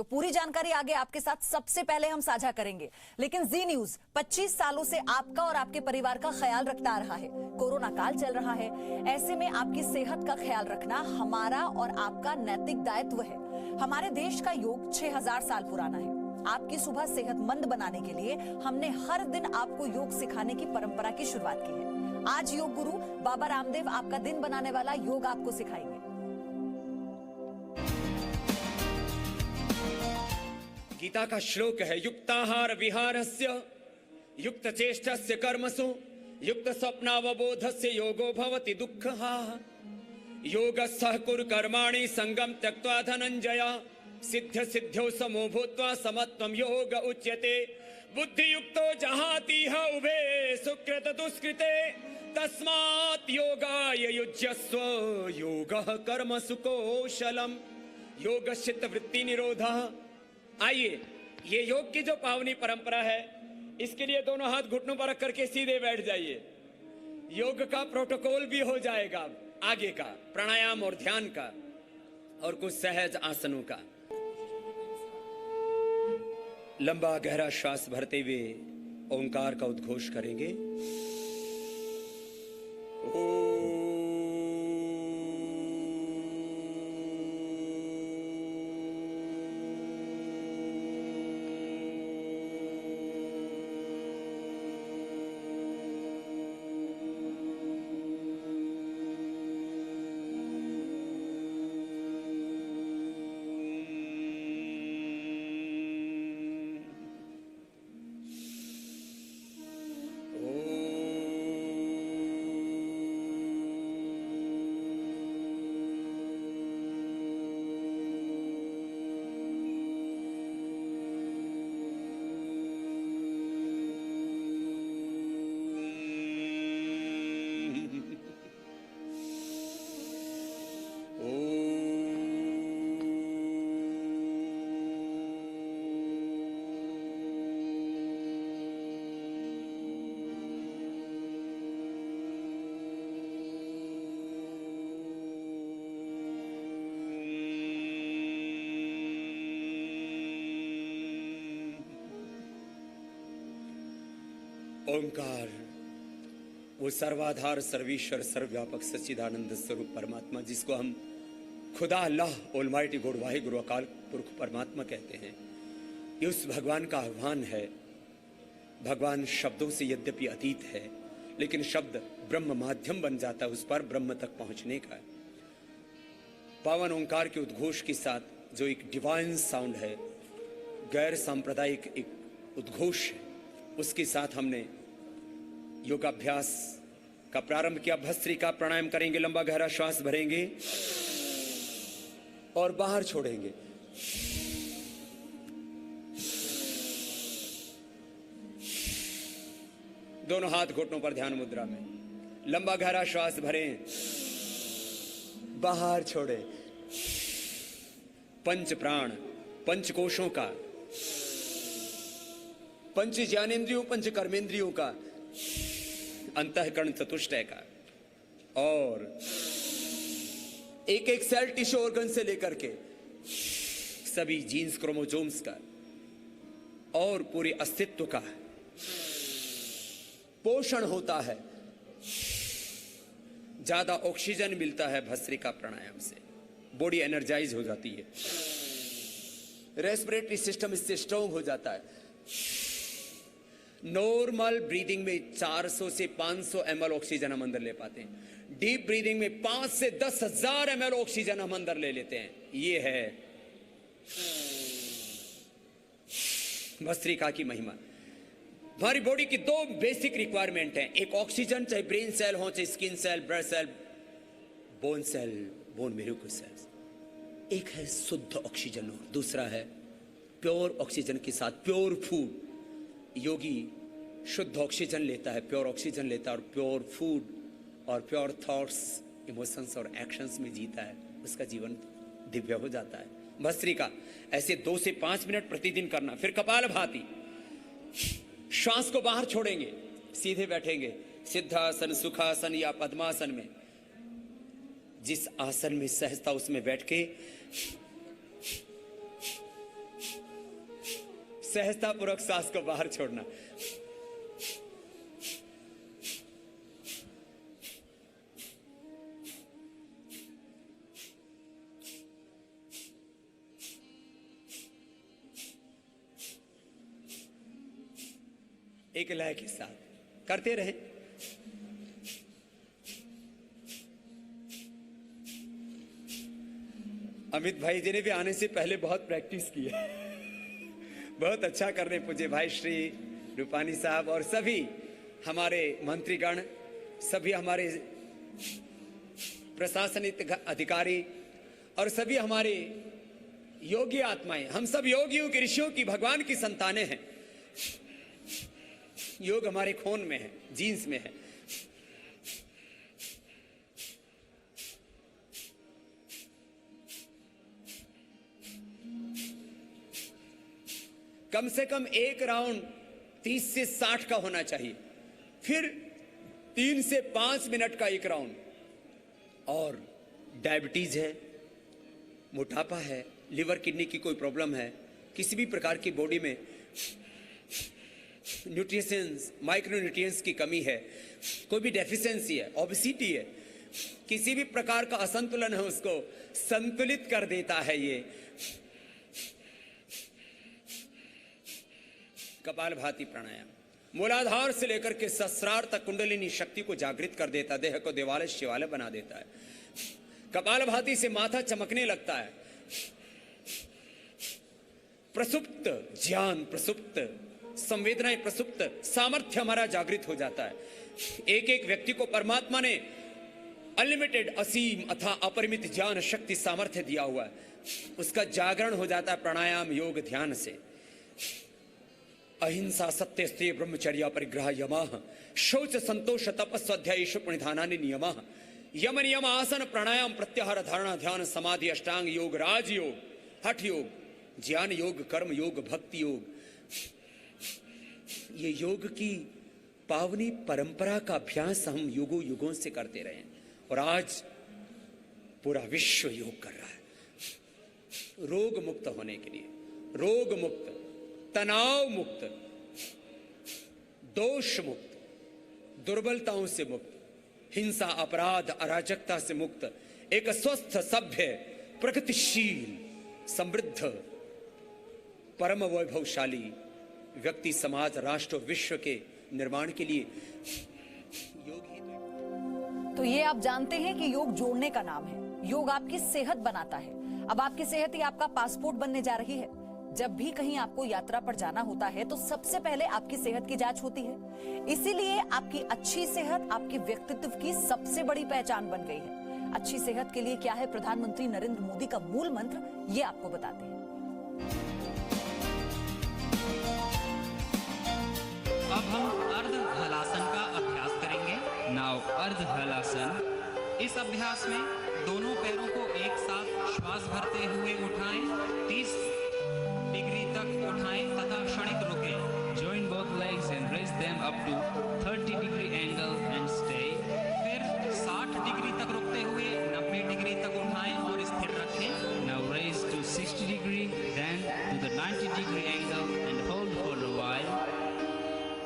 तो पूरी जानकारी आगे आपके साथ सबसे पहले हम साझा करेंगे। लेकिन जी न्यूज 25 सालों से आपका और आपके परिवार का ख्याल रखता आ रहा है। कोरोना काल चल रहा है, ऐसे में आपकी सेहत का ख्याल रखना हमारा और आपका नैतिक दायित्व है। हमारे देश का योग 6000 साल पुराना है। आपकी सुबह सेहतमंद बनाने के लिए हमने हर दिन आपको योग सिखाने की परंपरा की शुरुआत की है। आज योग गुरु बाबा रामदेव आपका दिन बनाने वाला योग आपको सिखाएंगे। गीता का श्लोक है, युक्ताहार विहारस्य युक्त चेष्टस्य कर्मसु युक्त स्वप्नावबोधस्य योगो भवति दुःखः। योगस्सः कुरु कर्माणि संगम त्यक्त्वा धनंजय सिद्ध सिद्ध्यौ समो भूत्वा समत्वं योग उच्यते। बुद्धियुक्तो जहातीह उभे सुकृत दुष्कृते तस्मात् योगाय युज्यस्व योगः कर्मसु कौशलम्। योगश्चित्त वृत्ति निरोधः। आइए, ये योग की जो पावनी परंपरा है, इसके लिए दोनों हाथ घुटनों पर रख करके सीधे बैठ जाइए। योग का प्रोटोकॉल भी हो जाएगा आगे का, प्राणायाम और ध्यान का और कुछ सहज आसनों का। लंबा गहरा श्वास भरते हुए ओंकार का उद्घोष करेंगे। ओंकार वो सर्वाधार सर्वेश्वर सर्वव्यापक सच्चिदानंद स्वरूप परमात्मा, जिसको हम खुदा अल्लाह ऑलमाइटी गॉड वाहिगुरु अकाल पुरख परमात्मा कहते हैं, ये उस भगवान का आह्वान है। भगवान शब्दों से यद्यपि अतीत है, लेकिन शब्द ब्रह्म माध्यम बन जाता है उस पर ब्रह्म तक पहुंचने का। पावन ओंकार के उद्घोष के साथ जो एक डिवाइन साउंड है, गैर सांप्रदायिक एक उद्घोष है, उसके साथ हमने योगाभ्यास का प्रारंभ किया। भस्त्रिका प्राणायाम करेंगे, लंबा गहरा श्वास भरेंगे और बाहर छोड़ेंगे। दोनों हाथ घुटनों पर ध्यान मुद्रा में, लंबा गहरा श्वास भरें, बाहर छोड़े। पंच प्राण, पंच कोशों का, पंच ज्ञानेंद्रियों, पंच कर्मेंद्रियों का, अंतःकरण चतुष्टय का और एक एक सेल टिश्यू ऑर्गन से लेकर के सभी जीन्स क्रोमोसोम्स का और पूरे अस्तित्व का पोषण होता है। ज्यादा ऑक्सीजन मिलता है भस्त्रिका प्राणायाम से, बॉडी एनर्जाइज हो जाती है, रेस्पिरेटरी सिस्टम इससे स्ट्रांग हो जाता है। नॉर्मल ब्रीदिंग में 400 से 500 ml ऑक्सीजन हम अंदर ले पाते हैं। डीप ब्रीदिंग में 5 से 10,000 ml ऑक्सीजन हम अंदर ले लेते हैं। ये है भस्त्रिका की महिमा। हमारी बॉडी की दो बेसिक रिक्वायरमेंट हैं, एक ऑक्सीजन, चाहे ब्रेन सेल हो, चाहे skin cell, blood cell, bone cell, bone marrow cell. एक है शुद्ध ऑक्सीजन और दूसरा है प्योर ऑक्सीजन के साथ प्योर फूड। योगी शुद्ध ऑक्सीजन लेता है, प्योर ऑक्सीजन लेता है और प्योर फूड और प्योर थॉट्स, इमोशंस और एक्शंस में जीता है, उसका जीवन दिव्य हो जाता है। भस्त्रिका ऐसे 2 से 5 मिनट प्रतिदिन करना। फिर कपालभाति, श्वास को बाहर छोड़ेंगे, सीधे बैठेंगे, सिद्धासन, सुखासन या पद्मासन में। जिस आसन में सहजता उसमें बैठ के सहजतापूर्वक सांस को बाहर छोड़ना। एक लय के साथ करते रहे। अमित भाई जी ने भी आने से पहले बहुत प्रैक्टिस की है। बहुत अच्छा कर रहे पूज्य भाई श्री रूपानी साहब और सभी हमारे मंत्रीगण, सभी हमारे प्रशासनिक अधिकारी और सभी हमारे योगी आत्माएं। हम सब योगियों के, ऋषियों की, भगवान की संतानें हैं। योग हमारे खून में है, जीन्स में है। कम से कम एक राउंड 30 से 60 का होना चाहिए, फिर 3 से 5 मिनट का एक राउंड। और डायबिटीज है, मोटापा है, लिवर किडनी की कोई प्रॉब्लम है, किसी भी प्रकार की बॉडी में न्यूट्रिशंस, माइक्रोन्यूट्रिएंट्स की कमी है, कोई भी डेफिशिएंसी है, ओबेसिटी है, किसी भी प्रकार का असंतुलन है, उसको संतुलित कर देता है ये कपालभाति प्राणायाम। मूलाधार से लेकर के सहस्रार तक कुंडलिनी शक्ति को जागृत कर देता, देह को देवालय शिवालय बना देता है। कपालभाति से माथा चमकने लगता है, प्रसुप्त ज्ञान, प्रसुप्त संवेदनाएं, प्रसुप्त सामर्थ्य हमारा जागृत हो जाता है। एक एक व्यक्ति को परमात्मा ने अनलिमिटेड, असीम अथा अपरिमित ज्ञान शक्ति सामर्थ्य दिया हुआ है, उसका जागरण हो जाता है प्राणायाम योग ध्यान से। अहिंसा सत्य स्त्रीय ब्रह्मचर्य परिग्रह यमः शौच संतोष तप स्वाध्यायेषु प्रणिधानानि नियमः यम नियम आसन प्राणायाम प्रत्याहार धारणा ध्यान समाधि अष्टांग योग राजयोग हठ योग ज्ञान योग कर्म योग भक्ति योग। ये योग की पावनी परंपरा का अभ्यास हम युगों युगों से करते रहे और आज पूरा विश्व योग कर रहा है रोग मुक्त होने के लिए। रोग मुक्त, तनाव मुक्त, दोष मुक्त, दुर्बलताओं से मुक्त, हिंसा अपराध अराजकता से मुक्त, एक स्वस्थ सभ्य प्रगतिशील समृद्ध परम वैभवशाली व्यक्ति समाज राष्ट्र विश्व के निर्माण के लिए योग ही तो ये आप जानते हैं कि योग जोड़ने का नाम है। योग आपकी सेहत बनाता है। अब आपकी सेहत ही आपका पासपोर्ट बनने जा रही है। जब भी कहीं आपको यात्रा पर जाना होता है तो सबसे पहले आपकी सेहत की जांच होती है। इसीलिए आपकी अच्छी सेहत आपके व्यक्तित्व की सबसे बड़ी पहचान बन गई है। अच्छी सेहत के लिए क्या है प्रधानमंत्री नरेंद्र मोदी का मूल मंत्र, ये आपको बताते हैं। अब हम अर्ध हलासन का अभ्यास करेंगे। नाउ अर्ध हलासन। इस अभ्यास में दोनों पैरों को एक साथ श्वास भरते हुए उठाएं, 30 डिग्री तक उठाएं तथा क्षणिक रुकें। Join both legs and raise them up to 30 degree angle and stay. फिर 60 डिग्री तक रुकते हुए 90 डिग्री तक उठाएं और स्थिर रखें। Now raise to 60 degree, then to the 90 degree angle and hold for a while.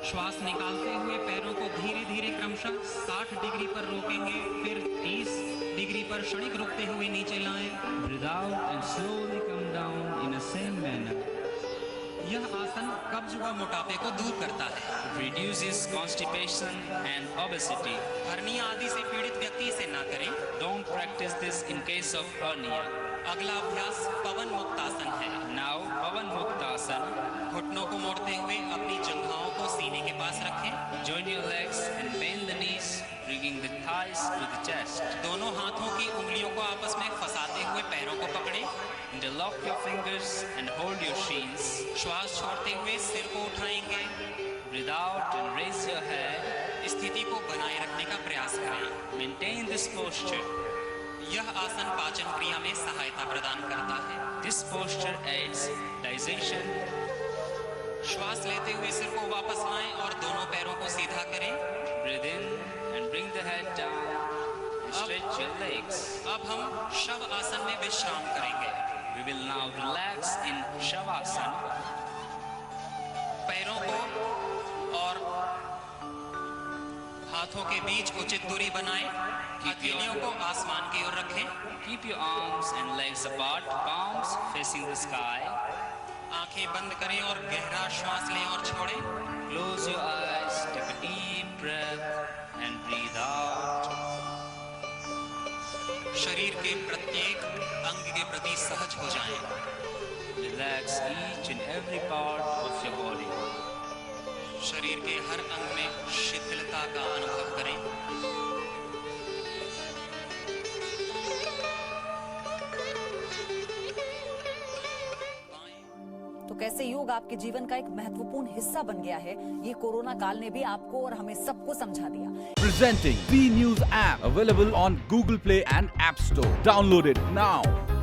श्वास निकालते हुए पैरों को धीरे धीरे क्रमशः 60 डिग्री पर रोकेंगे, फिर 30 डिग्री पर क्षणिक रुकते हुए नीचे लाएं। Breathe out and slowly come down in the same manner. यह आसन कब्ज व मोटापे को दूर करता है। Reduces constipation and obesity. Hernia आदि से पीड़ित व्यक्ति इसे ना करें। Don't practice this in case of hernia. अगला अभ्यास पवन मुक्तासन है। Now पवन मुक्तासन। घुटनों को मोड़ते हुए अपनी जंघाओं को सीने के पास रखें। Join your legs and bend the knees, bringing the thighs to the chest. दोनों हाथों की उंगलियों को आपस में फंसाते हुए पैरों को पकड़ें। Interlock your fingers and hold your shins. श्वास छोड़ते हुए सिर को उठाएंगे। Breathe out and raise your head. स्थिति को बनाए रखने का प्रयास करें। Maintain this posture. यह आसन पाचन क्रिया में सहायता प्रदान करता है। This posture aids digestion. श्वास लेते हुए सिर को वापस लाएं और दोनों पैरों को सीधा करें। Breathe in and bring the head down. Stretch your legs. अब हम शव आसन में विश्राम करेंगे। We will now relax in Shavasana. पैरों को और हाथों के बीच उचित दूरी बनाएं। हथेलियों को आसमान की ओर रखें। Keep your arms and legs apart, palms facing the sky. आंखें बंद करें और गहरा श्वास लें और छोड़ें। Close your eyes, take a deep breath and breathe out. शरीर के प्रत्येक अंग के प्रति सहज हो जाएं। Relax each and every part of your body. शरीर के हर अंग में शिथिलता का अनुभव करें। तो कैसे योग आपके जीवन का एक महत्वपूर्ण हिस्सा बन गया है, ये कोरोना काल ने भी आपको और हमें सबको समझा दिया। Presenting B News app, available on Google Play and App Store. Download it now.